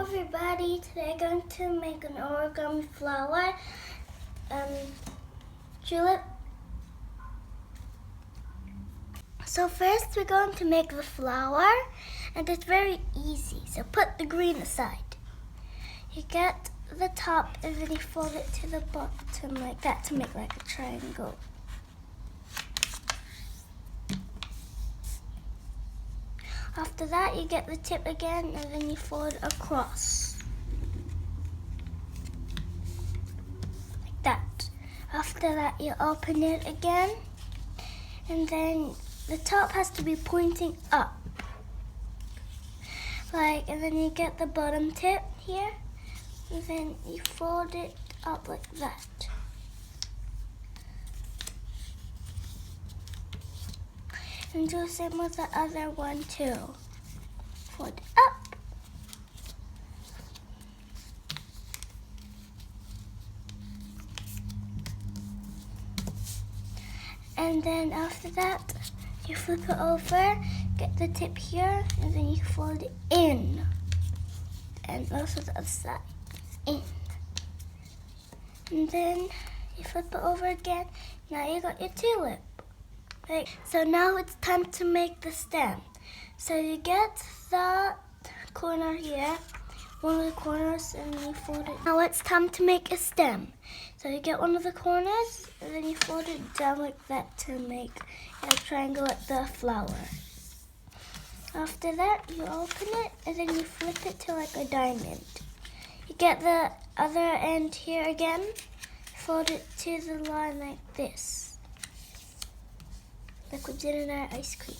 everybody, today I'm going to make an origami flower, tulip. So first we're going to make the flower, and it's very easy, so put the green aside. You get the top and then you fold it to the bottom like that to make like a triangle. After that, you get the tip again and then you fold across. Like that. After that, you open it again and then the top has to be pointing up. And then you get the bottom tip here and then you fold it up like that. And do the same with the other one too. Fold up. And then after that, you flip it over, get the tip here, and then you fold it in. And also the other side, in. And then you flip it over again. Now you got your tulip. Right. So now it's time to make the stem. So you get the corner here, one of the corners, and you fold it. Now it's time to make a stem. So you get one of the corners, and then you fold it down like that to make a triangle like the flower. After that, you open it, and then you flip it to like a diamond. You get the other end here again, fold it to the line like this. Like we did in our ice cream.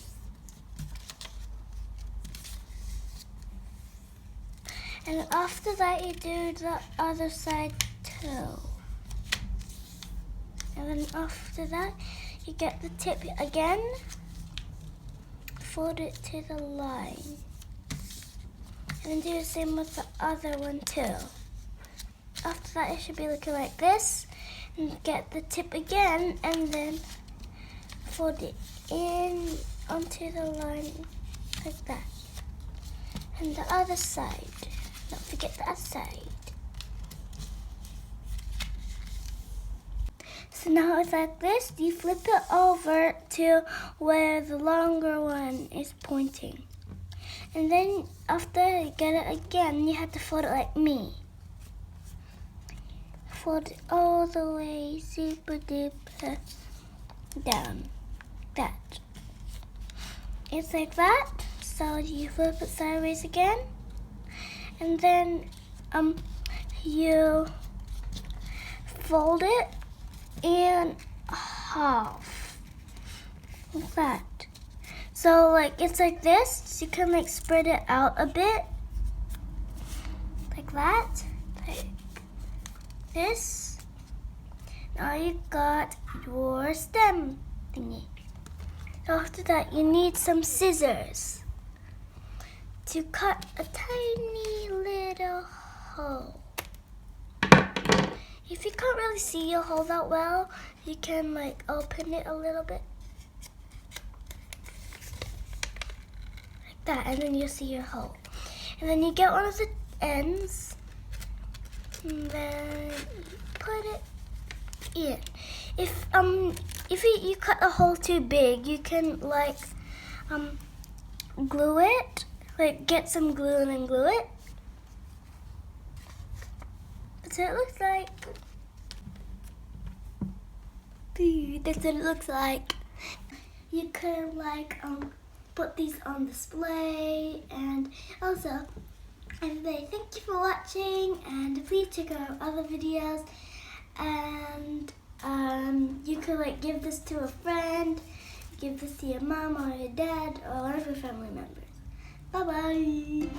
And after that, you do the other side too. And then after that, you get the tip again, fold it to the line. And then do the same with the other one too. After that, it should be looking like this. And get the tip again, and then fold it in onto the line like that. And the other side, don't forget the other side. So now it's like this, you flip it over to where the longer one is pointing. And then after you get it again, you have to fold it like me. Fold it all the way super duper down. That. It's like that. So you flip it sideways again, and then you fold it in half like that. So it's like this. So you can spread it out a bit like that, like this. Now you got your stem thingy. After that, you need some scissors to cut a tiny little hole. If you can't really see your hole that well, you can open it a little bit. Like that, and then you'll see your hole. And then you get one of the ends, and then you put it in. If you cut a hole too big, you can glue it, get some glue and then glue it. That's what it looks like. That's what it looks like. You could put these on display, and also, everybody, thank you for watching, and please check out our other videos. And you could give this to a friend, give this to your mom or your dad or one of your family members. Bye-bye.